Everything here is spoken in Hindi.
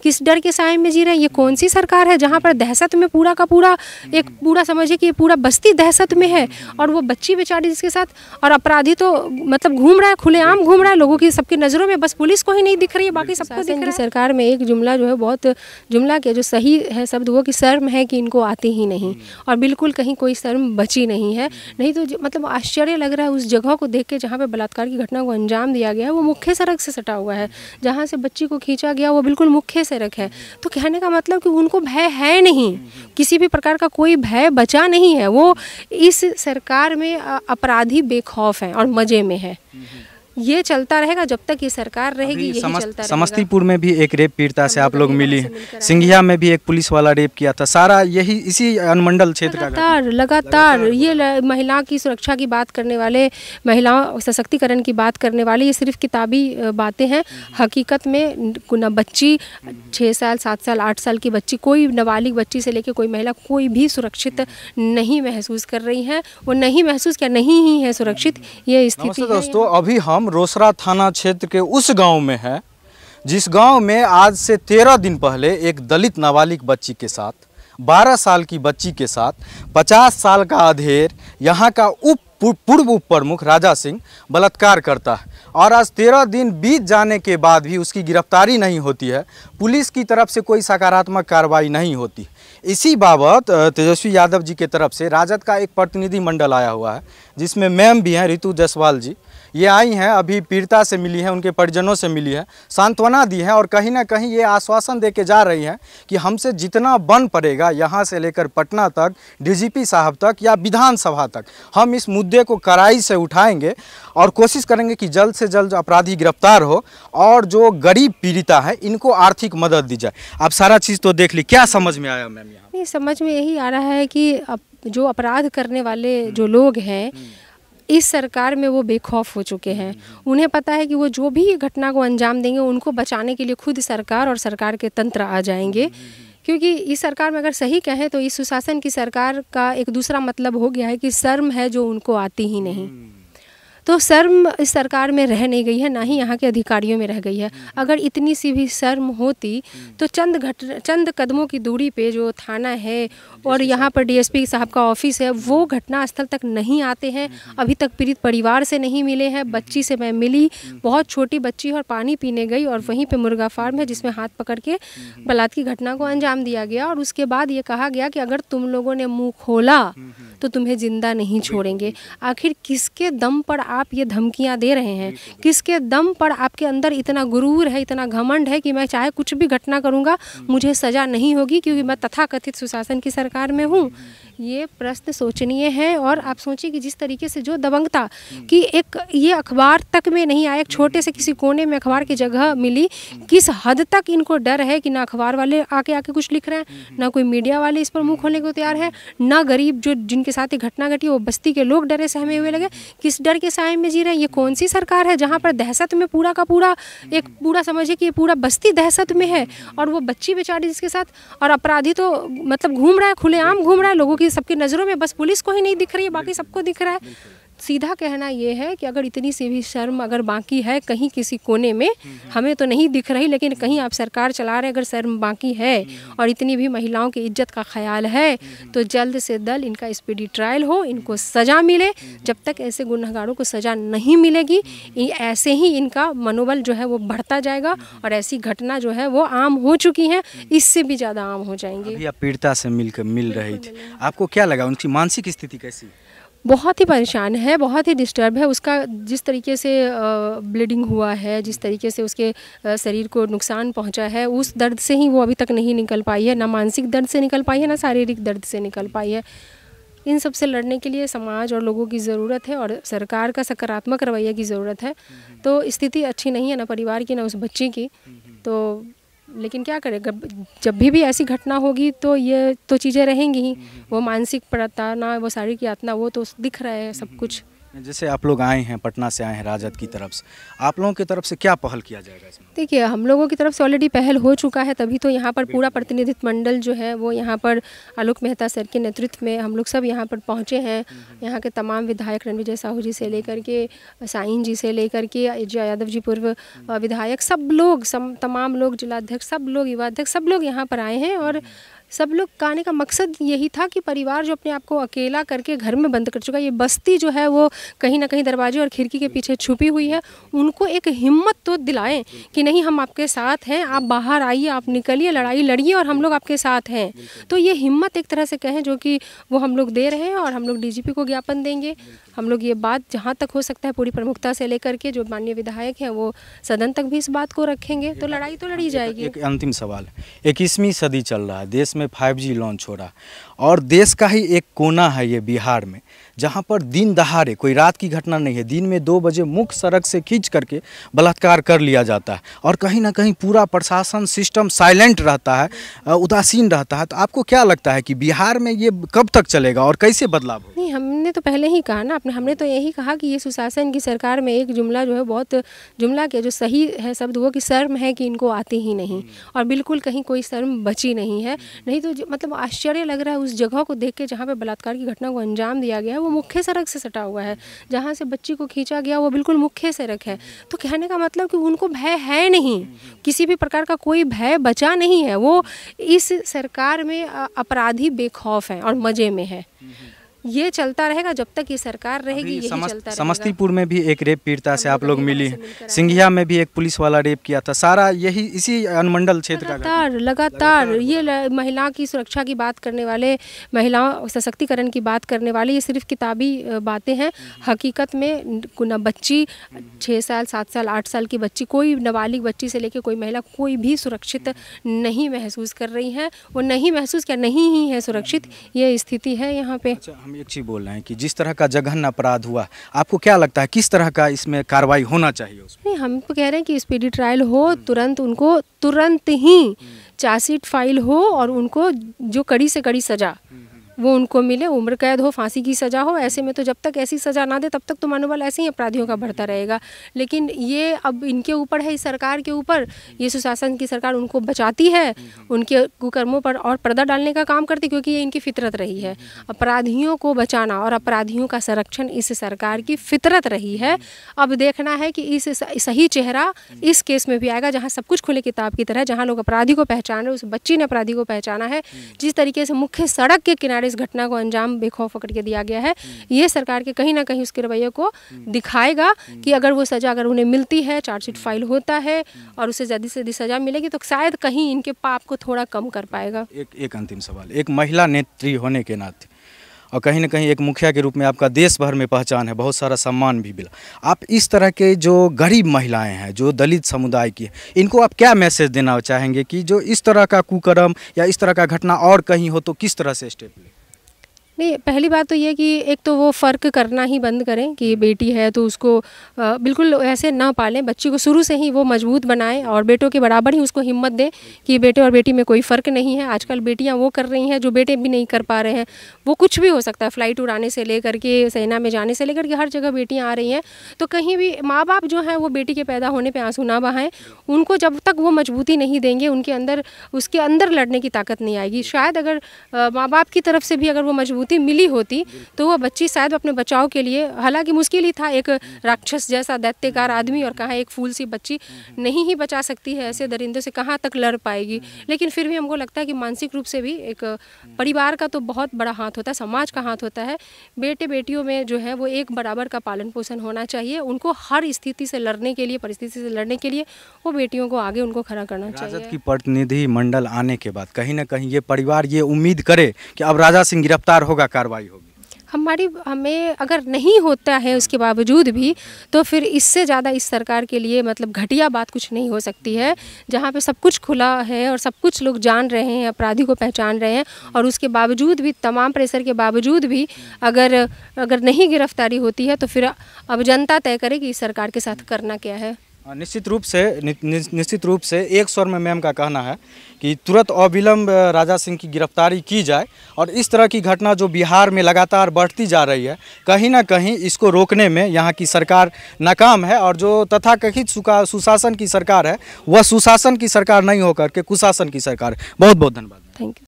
किस डर के साए में जी रहे हैं? ये कौन सी सरकार है जहाँ पर दहशत में पूरा का पूरा एक पूरा समझिए कि पूरा बस्ती दहशत में है, और वो बच्ची बेचारी जिसके साथ, और अपराधी तो मतलब घूम रहा है, खुलेआम घूम रहा है लोगों की सबकी नज़रों में, बस पुलिस को ही नहीं दिख रही है, बाकी सबको दिख रहा है। सरकार में एक जुमला जो है बहुत जुमला के जो सही है शब्द वो कि शर्म है कि इनको आती ही नहीं, और बिल्कुल कहीं कोई शर्म बची नहीं है। नहीं तो मतलब आश्चर्य लग रहा है उस जगह को देख के जहाँ पे बलात्कार की घटना को अंजाम दिया गया है, वो मुख्य सड़क से सटा हुआ है, जहाँ से बच्ची को खींचा गया वो बिल्कुल मुख्य सड़क है। तो कहने का मतलब कि उनको भय है नहीं, किसी भी प्रकार का कोई भय बचा नहीं है। वो इस सरकार में अपराधी बेखौफ हैं और मज़े में है। ये चलता रहेगा जब तक ये सरकार रहेगी, यही चलता रहेगा। समस्तीपुर में भी एक रेप पीड़िता से आप लोग मिली, सिंघिया में भी एक पुलिस वाला रेप किया था, सारा यही इसी अनुमंडल क्षेत्र का लगातार ये महिला की सुरक्षा की बात करने वाले, महिलाओं सशक्तिकरण की बात करने वाले, ये सिर्फ किताबी बातें हैं। हकीकत में न बच्ची 6 साल 7 साल 8 साल की बच्ची, कोई नाबालिग बच्ची से लेकर कोई महिला कोई भी सुरक्षित नहीं महसूस कर रही है, वो नहीं महसूस क्या नहीं ही है सुरक्षित, ये स्थिति है। दोस्तों अभी हम रोसड़ा थाना क्षेत्र के उस गांव में है जिस गांव में आज से 13 दिन पहले एक दलित नाबालिग बच्ची के साथ, 12 साल की बच्ची के साथ 50 साल का अधेड़ यहाँ का पूर्व उप प्रमुख राजा सिंह बलात्कार करता है, और आज 13 दिन बीत जाने के बाद भी उसकी गिरफ्तारी नहीं होती है, पुलिस की तरफ से कोई सकारात्मक कार्रवाई नहीं होती। इसी बाबत तेजस्वी यादव जी के तरफ से राजद का एक प्रतिनिधि मंडल आया हुआ है, जिसमें मैम भी हैं ऋतु जायसवाल जी। ये आई हैं, अभी पीड़िता से मिली हैं, उनके परिजनों से मिली है, सांत्वना दी है, और कहीं ना कहीं ये आश्वासन दे के जा रही हैं कि हमसे जितना बन पड़ेगा यहाँ से लेकर पटना तक, डीजीपी साहब तक या विधानसभा तक, हम इस मुद्दे को कड़ाई से उठाएंगे और कोशिश करेंगे कि जल्द से जल्द अपराधी गिरफ्तार हो, और जो गरीब पीड़िता है इनको आर्थिक मदद दी जाए। आप सारा चीज़ तो देख ली, क्या समझ में आया मैम? यहाँ नहीं, समझ में यही आ रहा है कि जो अपराध करने वाले जो लोग हैं इस सरकार में वो बेखौफ हो चुके हैं। उन्हें पता है कि वो जो भी घटना को अंजाम देंगे उनको बचाने के लिए खुद सरकार और सरकार के तंत्र आ जाएंगे, क्योंकि इस सरकार में अगर सही कहें तो इस सुशासन की सरकार का एक दूसरा मतलब हो गया है कि शर्म है जो उनको आती ही नहीं। तो शर्म इस सरकार में रह नहीं गई है, ना ही यहाँ के अधिकारियों में रह गई है। अगर इतनी सी भी शर्म होती तो चंद कदमों की दूरी पे जो थाना है और यहाँ पर डीएसपी साहब का ऑफिस है, वो घटनास्थल तक नहीं आते हैं। अभी तक पीड़ित परिवार से नहीं मिले हैं। बच्ची से मैं मिली, बहुत छोटी बच्ची और पानी पीने गई, और वहीं पे मुर्गा फार्म है जिसमें हाथ पकड़ के बलात्कार की घटना को अंजाम दिया गया, और उसके बाद ये कहा गया कि अगर तुम लोगों ने मुँह खोला तो तुम्हें जिंदा नहीं छोड़ेंगे। आखिर किसके दम पर आप ये धमकियां दे रहे हैं? किसके दम पर आपके अंदर इतना गुरूर है, इतना घमंड है कि मैं चाहे कुछ भी घटना करूंगा मुझे सजा नहीं होगी क्योंकि मैं तथाकथित सुशासन की सरकार में हूँ? ये प्रश्न सोचनीय है। और आप सोचिए कि जिस तरीके से जो दबंगता कि एक ये अखबार तक में नहीं आया, एक छोटे से किसी कोने में अखबार की जगह मिली, किस हद तक इनको डर है कि ना अखबार वाले आके कुछ लिख रहे हैं, ना कोई मीडिया वाले इस पर मुंह खोलने को तैयार है, ना गरीब जो जिनके साथ ये घटना घटी वो बस्ती के लोग डरे सहमे हुए लगे। किस डर के साए में जी रहे हैं? ये कौन सी सरकार है जहाँ पर दहशत में पूरा का पूरा एक पूरा समझिए कि पूरा बस्ती दहशत में है, और वो बच्ची बेचारी जिसके साथ, और अपराधी तो मतलब घूम रहा है, खुलेआम घूम रहा है लोगों की सबकी नज़रों में, बस पुलिस को ही नहीं दिख रही है, बाकी सबको दिख रहा है। सीधा कहना ये है कि अगर इतनी सी भी शर्म अगर बाकी है कहीं किसी कोने में, हमें तो नहीं दिख रही, लेकिन कहीं आप सरकार चला रहे, अगर शर्म बाकी है और इतनी भी महिलाओं की इज्जत का ख्याल है तो जल्द से जल्द इनका स्पीडी ट्रायल हो, इनको सज़ा मिले। जब तक ऐसे गुनहगारों को सज़ा नहीं मिलेगी ऐसे ही इनका मनोबल जो है वो बढ़ता जाएगा, और ऐसी घटना जो है वो आम हो चुकी हैं, इससे भी ज़्यादा आम हो जाएंगी। अभी आप पीड़िता से मिल रही थी, आपको क्या लगा? उनकी मानसिक स्थिति कैसी? बहुत ही परेशान है, बहुत ही डिस्टर्ब है। उसका जिस तरीके से ब्लीडिंग हुआ है, जिस तरीके से उसके शरीर को नुकसान पहुंचा है, उस दर्द से ही वो अभी तक नहीं निकल पाई है, ना मानसिक दर्द से निकल पाई है, ना शारीरिक दर्द से निकल पाई है। इन सब से लड़ने के लिए समाज और लोगों की ज़रूरत है, और सरकार का सकारात्मक रवैया की ज़रूरत है। तो स्थिति अच्छी नहीं है, ना परिवार की ना उस बच्ची की। तो लेकिन क्या करें, जब भी ऐसी घटना होगी तो ये तो चीज़ें रहेंगी ही। वो मानसिक प्रताड़ना, वो शारीरिक यातना, वो तो दिख रहा है सब कुछ। जैसे आप लोग आए हैं, पटना से आए हैं राजद की तरफ से, आप लोगों की तरफ से क्या पहल किया जाएगा इसमें? देखिए, हम लोगों की तरफ से ऑलरेडी पहल हो चुका है, तभी तो यहाँ पर पूरा प्रतिनिधित्व मंडल जो है वो यहाँ पर आलोक मेहता सर के नेतृत्व में हम लोग सब यहाँ पर पहुँचे हैं। यहाँ के तमाम विधायक रणविजय साहू जी से लेकर के साईं जी से लेकर के अजय यादव जी पूर्व विधायक, सब लोग तमाम लोग, जिलाध्यक्ष सब लोग, युवा अध्यक्ष सब लोग यहाँ पर आए हैं। और सब लोग का आने का मकसद यही था कि परिवार जो अपने आप को अकेला करके घर में बंद कर चुका है, ये बस्ती जो है वो कहीं ना कहीं दरवाजे और खिड़की के पीछे छुपी हुई है, उनको एक हिम्मत तो दिलाएं कि नहीं, हम आपके साथ हैं, आप बाहर आइए, आप निकलिए, लड़ाई लड़िए और हम लोग आपके साथ हैं। तो ये हिम्मत एक तरह से कहें जो कि वो हम लोग दे रहे हैं। और हम लोग डीजीपी को ज्ञापन देंगे। हम लोग ये बात जहाँ तक हो सकता है पूरी प्रमुखता से लेकर के जो माननीय विधायक हैं वो सदन तक भी इस बात को रखेंगे, तो लड़ाई तो लड़ी जाएगी। एक अंतिम सवाल, 21वीं सदी चल रहा है, देश में 5G लॉन्च हो रहा है और देश का ही एक कोना है ये बिहार में, जहाँ पर दिन दहाड़े, कोई रात की घटना नहीं है, दिन में 2 बजे मुख्य सड़क से खींच करके बलात्कार कर लिया जाता है और कहीं ना कहीं पूरा प्रशासन सिस्टम साइलेंट रहता है, उदासीन रहता है। तो आपको क्या लगता है कि बिहार में ये कब तक चलेगा और कैसे बदलाव होगा? नहीं, हमने तो पहले ही कहा ना, हमने तो यही कहा कि ये सुशासन की सरकार में एक जुमला जो है, बहुत जुमला के जो सही है शब्द वो कि शर्म है कि इनको आती ही नहीं, और बिल्कुल कहीं कोई शर्म बची नहीं है। नहीं तो मतलब आश्चर्य लग रहा है उस जगह को देख के जहाँ पे बलात्कार की घटना को अंजाम दिया गया है, वो मुख्य सड़क से सटा हुआ है। जहाँ से बच्ची को खींचा गया वो बिल्कुल मुख्य सड़क है। तो कहने का मतलब कि उनको भय है नहीं, किसी भी प्रकार का कोई भय बचा नहीं है। वो इस सरकार में अपराधी बेखौफ हैं और मजे में है। ये चलता रहेगा जब तक ये सरकार रहेगी, यही चलता रहेगा। समस्तीपुर में भी एक रेप पीड़िता से आप लोग मिली हैं, सिंघिया में भी एक पुलिस वाला रेप किया था, सारा यही इसी अनुमंडल क्षेत्र का लगातार ये महिला की सुरक्षा की बात करने वाले, महिला सशक्तिकरण की बात करने वाले, ये सिर्फ किताबी बातें हैं। हकीकत में न बच्ची 6 साल 7 साल 8 साल की बच्ची, कोई नाबालिग बच्ची से लेकर कोई महिला कोई भी सुरक्षित नहीं महसूस कर रही है। वो नहीं महसूस क्या, नहीं ही है सुरक्षित, ये स्थिति है यहाँ पे। एक चीज़ बोल रहे हैं कि जिस तरह का जघन्य अपराध हुआ, आपको क्या लगता है किस तरह का इसमें कार्रवाई होना चाहिए उसमें? नहीं, हम तो कह रहे हैं कि स्पीडी ट्रायल हो, तुरंत उनको तुरंत ही चार्जशीट फाइल हो और उनको जो कड़ी से कड़ी सज़ा वो उनको मिले, उम्र कैद हो, फांसी की सज़ा हो। ऐसे में तो जब तक ऐसी सज़ा ना दे तब तक तो मनोबल ऐसे ही अपराधियों का बढ़ता रहेगा। लेकिन ये अब इनके ऊपर है, इस सरकार के ऊपर, ये सुशासन की सरकार उनको बचाती है, उनके कुकर्मों पर और पर्दा डालने का काम करती, क्योंकि ये इनकी फितरत रही है। अपराधियों को बचाना और अपराधियों का संरक्षण इस सरकार की फितरत रही है। अब देखना है कि इस सही चेहरा इस केस में भी आएगा, जहाँ सब कुछ खुले किताब की तरह, जहाँ लोग अपराधी को पहचान रहे, उस बच्ची ने अपराधी को पहचाना है। जिस तरीके से मुख्य सड़क के किनारे इस घटना को अंजाम बेखौफ पकड़ के दिया गया है, ये सरकार के कहीं ना कहीं उसके रवैये को दिखाएगा कि अगर वो सज़ा अगर उन्हें मिलती है, चार्जशीट फाइल होता है और उसे ज़्यादा से ज़्यादा सज़ा मिलेगी, तो शायद कहीं इनके पाप को थोड़ा कम कर पाएगा। एक अंतिम सवाल, एक महिला नेत्री होने के नाते और कहीं ना कहीं एक मुखिया के रूप में आपका देश भर में पहचान है, बहुत सारा सम्मान भी मिला, आप इस तरह के जो गरीब महिलाएं हैं, जो दलित समुदाय की, इनको आप क्या मैसेज देना चाहेंगे कि जो इस तरह का कुकर्म या इस तरह का घटना और कहीं हो तो किस तरह से स्टेप लें? नहीं, पहली बात तो ये कि एक तो वो फ़र्क करना ही बंद करें कि बेटी है तो उसको बिल्कुल ऐसे ना पालें। बच्ची को शुरू से ही वो मजबूत बनाएं और बेटों के बराबर ही उसको हिम्मत दें कि बेटे और बेटी में कोई फ़र्क नहीं है। आजकल बेटियां वो कर रही हैं जो बेटे भी नहीं कर पा रहे हैं। वो कुछ भी हो सकता है, फ़्लाइट उड़ाने से लेकर के, सेना में जाने से लेकर के, हर जगह बेटियाँ आ रही हैं। तो कहीं भी माँ बाप जो हैं वो बेटी के पैदा होने पर आंसू ना बहाएँ। उनको जब तक वो मजबूती नहीं देंगे, उनके अंदर उसके अंदर लड़ने की ताकत नहीं आएगी। शायद अगर माँ बाप की तरफ से भी अगर वो मजबूती मिली होती तो वो बच्ची शायद अपने बचाव के लिए, हालांकि मुश्किल ही था, एक राक्षस जैसा दैत्यकार आदमी और कहाँ एक फूल सी बच्ची नहीं ही बचा सकती है ऐसे दरिंदों से, कहाँ तक लड़ पाएगी। लेकिन फिर भी हमको लगता है कि मानसिक रूप से भी एक परिवार का तो बहुत बड़ा हाथ होता है, समाज का हाथ होता है। बेटे बेटियों में जो है वो एक बराबर का पालन पोषण होना चाहिए। उनको हर स्थिति से लड़ने के लिए, परिस्थिति से लड़ने के लिए वो बेटियों को आगे उनको खड़ा करना चाहिए। राजद की प्रतिनिधि मंडल आने के बाद कहीं ना कहीं ये परिवार ये उम्मीद करे कि अब राजा सिंह गिरफ्तार होगा, कार्रवाई होगी। हमें अगर नहीं होता है उसके बावजूद भी, तो फिर इससे ज़्यादा इस सरकार के लिए मतलब घटिया बात कुछ नहीं हो सकती है, जहाँ पे सब कुछ खुला है और सब कुछ लोग जान रहे हैं, अपराधी को पहचान रहे हैं, और उसके बावजूद भी, तमाम प्रेशर के बावजूद भी अगर नहीं गिरफ्तारी होती है तो फिर अब जनता तय करे कि इस सरकार के साथ करना क्या है। निश्चित रूप से एक स्वर में मैम का कहना है कि तुरंत अविलंब राजा सिंह की गिरफ्तारी की जाए और इस तरह की घटना जो बिहार में लगातार बढ़ती जा रही है, कहीं ना कहीं इसको रोकने में यहाँ की सरकार नाकाम है। और जो तथाकथित सुशासन की सरकार है, वह सुशासन की सरकार नहीं होकर के कुशासन की सरकार है। बहुत बहुत धन्यवाद। Thank you.